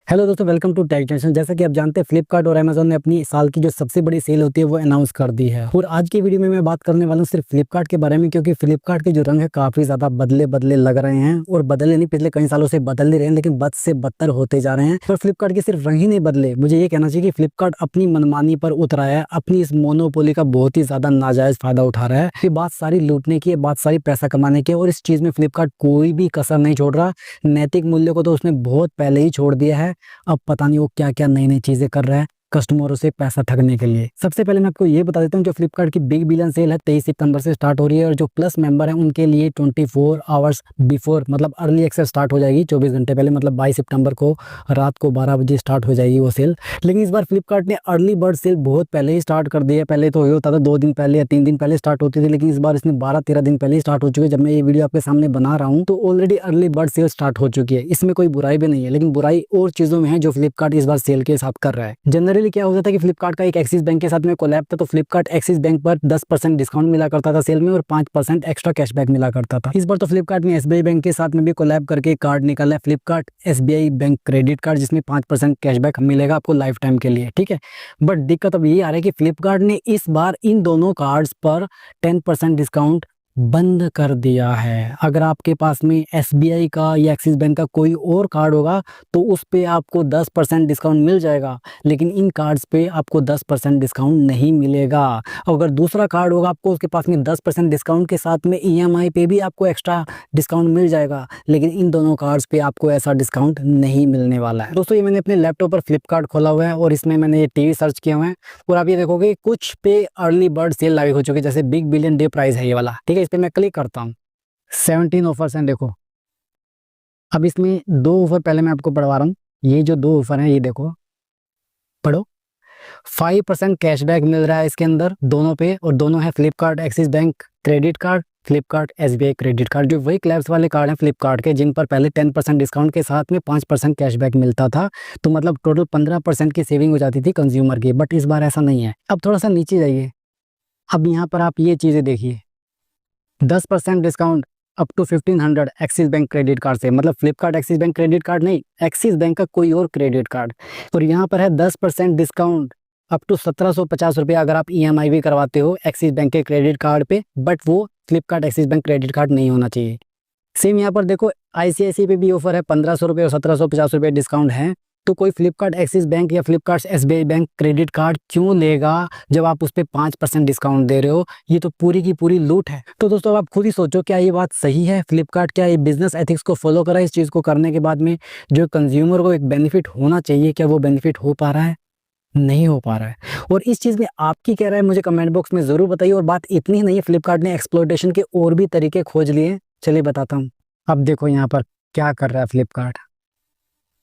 Hello दोस्तों, welcome to take junction. जैसा कि आप जानते हैं, फ्लिपकार्ट और अमेजोन ने अपनी साल की जो सबसे बड़ी सेल होती है वो अनाउंस कर दी है। और आज की वीडियो में मैं बात करने वाला हूँ सिर्फ फ्लिपकार्ट के बारे में, क्योंकि फ्लिपकार्ट के जो रंग है काफी ज्यादा बदले बदले लग रहे हैं। और बदले नहीं, पिछले कई सालों से बदल ही रहे हैं, लेकिन बद से बदतर होते जा रहे हैं। पर फ्लिपकार्ट के सिर्फ रंग ही नहीं बदले, मुझे ये कहना चाहिए कि फ्लिपकार्ट अपनी मनमानी पर उतर आया है, अपनी इस मोनोपोली का बहुत ही ज्यादा नाजायज फायदा उठा रहा है। ये बात सारी लूटने की है, बात सारी पैसा कमाने की है, और इस चीज में फ्लिपकार्ट कोई भी कसर नहीं छोड़ रहा। नैतिक मूल्य को तो उसने बहुत पहले ही छोड़ दिया है। अब पता नहीं वो क्या क्या नई नई चीजें कर रहा है कस्टमरों से पैसा ठगने के लिए। सबसे पहले मैं आपको ये बता देता हूँ, जो फ्लिपकार्ट की बिग बिलियन सेल है 23 सितंबर से स्टार्ट हो रही है, और जो प्लस मेंबर है उनके लिए 24 आवर्स बिफोर, मतलब अर्ली एक्सेस स्टार्ट हो जाएगी 24 घंटे पहले, मतलब 22 सितंबर को रात को 12 बजे स्टार्ट हो जाएगी वो सेल। लेकिन इस बार फ्लिपकार्ट ने अर्ली बर्ड सेल बहुत पहले ही स्टार्ट कर दी है। पहले तो ये होता था 2 दिन पहले या 3 दिन पहले स्टार्ट होती थी, लेकिन इस बार इसने 12-13 दिन पहले ही स्टार्ट हो चुकी है। जब मैं ये वीडियो आपके सामने बना रहा हूँ तो already early bird cell start हो चुकी है। इसमें कोई बुराई भी नहीं है, लेकिन बुराई और चीजों में है जो फ्लिपकार्ट इस बार सेल के साथ कर रहा है। जनरली क्या होता था कि फ्लिपकार्ट का एक एक्सिस बैंक के साथ में कोलैब था, तो फ्लिपकार्ट एक्सिस बैंक पर 10% डिस्काउंट मिला करता था सेल में, और 5% एक्स्ट्रा कैशबैक मिला करता था। इस बार तो फ्लिपकार्ट ने एसबीआई बैंक के साथ में भी कोलैब करके कार्ड निकाला है, Flipkart SBI bank credit card, जिसमें 5% कैशबैक मिलेगा आपको लाइफ टाइम के लिए। ठीक है, बट दिक्कत अब ये आ रहा है कि फ्लिपकार्ट ने इस बार इन दोनों कार्ड्स पर 10% डिस्काउंट बंद कर दिया है। अगर आपके पास में एसबीआई का या एक्सिस बैंक का कोई और कार्ड होगा तो उस पे आपको 10% डिस्काउंट मिल जाएगा, लेकिन इन कार्ड्स पे आपको 10% डिस्काउंट नहीं मिलेगा। अगर दूसरा कार्ड होगा आपको उसके पास में 10% डिस्काउंट के साथ में ईएमआई पे भी आपको एक्स्ट्रा डिस्काउंट मिल जाएगा, लेकिन इन दोनों कार्ड्स पे आपको ऐसा डिस्काउंट नहीं मिलने वाला है। दोस्तों, ये मैंने अपने लैपटॉप पर फ्लिपकार्ट खोला हुआ है और इसमें मैंने ये टीवी सर्च किया हुआ है, और आप ये देखोगे कुछ पे अर्ली बर्ड सेल लागू हो चुकी है। जैसे बिग बिलियन डे प्राइस है ये वाला, ठीक है, इस पे मैं क्लिक करता हूँ। 17 ऑफर्स हैं, देखो। अब इसमें 2 ऑफर पहले मैं आपको पढ़वा रहा हूँ। ये जो 2 ऑफर हैं ये देखो, पढ़ो। 5% कैशबैक मिल रहा है इसके अंदर दोनों पे, और दोनों है Flipkart Axis bank credit card, Flipkart SBI credit card, जो वही क्लैब्स वाले कार्ड हैं फ्लिपकार्ट के, जिन पर पहले 10% डिस्काउंट के साथ में 5% कैशबैक मिलता था। तो मतलब टोटल 15% की सेविंग हो जाती थी कंज्यूमर की, बट इस बार ऐसा नहीं है। अब थोड़ा सा नीचे जाइए, अब यहाँ पर आप ये चीज़ें देखिए, 10% discount up to 1500 Axis bank credit card से, मतलब Flipkart Axis bank credit card नहीं, एक्सिस बैंक का कोई और क्रेडिट कार्ड। और यहाँ पर है 10% डिस्काउंट अप टू 1750 रुपये अगर आप ईएमआई भी करवाते हो एक्सिस बैंक के क्रेडिट कार्ड पे, बट वो Flipkart Axis bank credit card नहीं होना चाहिए। सेम यहाँ पर देखो, आईसीआईसी पे भी ऑफर है, 1500 रुपये और 1750 रुपये डिस्काउंट है। तो कोई फ्लिपकार्ट एक्सिस बैंक या Flipkart SBI bank credit card क्यों लेगा जब आप उस पर 5% डिस्काउंट दे रहे हो? ये तो पूरी की पूरी लूट है। तो दोस्तों, आप खुद ही सोचो, क्या ये बात सही है? फ्लिपकार्ट क्या ये बिजनेस एथिक्स को फॉलो कर रहा है? इस चीज़ को करने के बाद में जो कंज्यूमर को एक बेनिफिट होना चाहिए, क्या वो बेनिफिट हो पा रहा है? नहीं हो पा रहा है। और इस चीज़ में आपकी क्या राय है मुझे कमेंट बॉक्स में ज़रूर बताइए। और बात इतनी ही नहीं है, फ्लिपकार्ट ने एक्सप्लॉयटेशन के और भी तरीके खोज लिए, चलिए बताता हूँ। अब देखो यहाँ पर क्या कर रहा है Flipkart.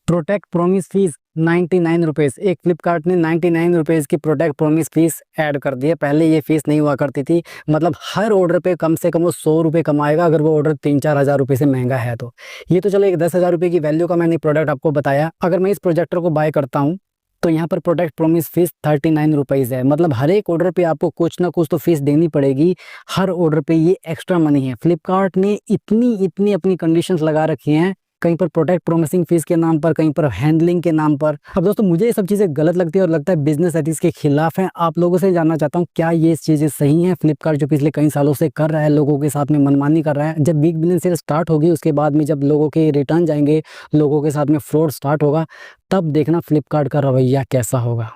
Protect promise fees 99 rupees, एक फ्लिपकार्ट ने 99 रुपीज़ की प्रोटेक्ट प्रोमिस फीस ऐड कर दी है। पहले ये फीस नहीं हुआ करती थी, मतलब हर ऑर्डर पे कम से कम वो 100 रुपये कमाएगा अगर वो ऑर्डर 3-4 हज़ार रुपये से महंगा है तो। ये तो चलो एक 10,000 रुपये की वैल्यू का मैंने प्रोडक्ट आपको बताया। अगर मैं इस प्रोजेक्टर को बाय करता हूँ तो यहाँ पर प्रोडक्ट प्रोमिस फीस 39 रुपीज़ है, मतलब हर एक ऑर्डर पे आपको कुछ ना कुछ तो फीस देनी पड़ेगी। हर ऑर्डर पे ये एक्स्ट्रा मनी है। फ्लिपकार्ट ने इतनी अपनी कंडीशंस लगा रखी हैं, कहीं पर प्रोटेक्ट प्रोमिसिंग फीस के नाम पर, कहीं पर हैंडलिंग के नाम पर। अब दोस्तों, मुझे ये सब चीज़ें गलत लगती है और लगता है बिजनेस एथिक्स के खिलाफ है। आप लोगों से जानना चाहता हूँ, क्या ये चीज़ें सही हैं? फ्लिपकार्ट जो पिछले कई सालों से कर रहा है, लोगों के साथ में मनमानी कर रहा है, जब बिग बिलियन सेल स्टार्ट होगी उसके बाद में जब लोगों के रिटर्न जाएंगे, लोगों के साथ में फ्रॉड स्टार्ट होगा, तब देखना फ्लिपकार्ट का रवैया कैसा होगा।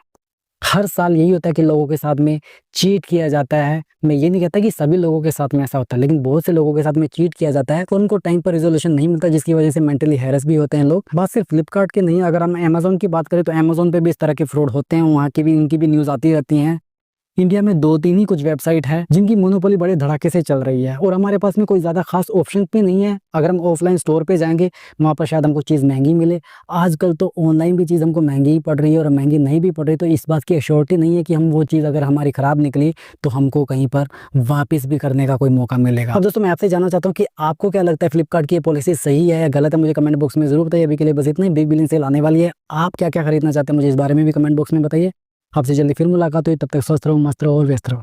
हर साल यही होता है कि लोगों के साथ में चीट किया जाता है। मैं ये नहीं कहता कि सभी लोगों के साथ में ऐसा होता है, लेकिन बहुत से लोगों के साथ में चीट किया जाता है और उनको टाइम पर रिजोल्यूशन नहीं मिलता, जिसकी वजह से मेंटली हैरेस भी होते हैं लोग। बात सिर्फ फ्लिपकार्ट की नहीं, अगर हम अमेजोन की बात करें तो अमेजोन पे भी इस तरह के फ्रॉड होते हैं, वहाँ की भी इनकी भी न्यूज़ आती रहती हैं। इंडिया में 2-3 ही कुछ वेबसाइट है जिनकी मोनोपोली बड़े धड़ाके से चल रही है, और हमारे पास में कोई ज़्यादा खास ऑप्शन भी नहीं है। अगर हम ऑफलाइन स्टोर पे जाएंगे वहाँ पर शायद हमको चीज़ महंगी मिले। आजकल तो ऑनलाइन भी चीज़ हमको महंगी ही पड़ रही है, और महंगी नहीं भी पड़ रही तो इस बात की एश्योरिटी नहीं है कि हम वो चीज़ अगर हमारी ख़राब निकली तो हमको कहीं पर वापस भी करने का कोई मौका मिलेगा। अब दोस्तों, मैं आपसे जानना चाहता हूँ कि आपको क्या लगता है, फ्लिपकार्ट की ये पॉलिसी सही है या गलत है? मुझे कमेंट बॉक्स में जरूर बताइए। अभी के लिए बस इतना ही। बिग बिलियन सेल आने वाली है, आप क्या क्या खरीदना चाहते हैं मुझे इस बारे में भी कमेंट बॉक्स में बताइए। आपसे जल्दी फिर मुलाकात हुई, तब तक स्वस्थ रहो, मस्त रहो और व्यस्त रहो।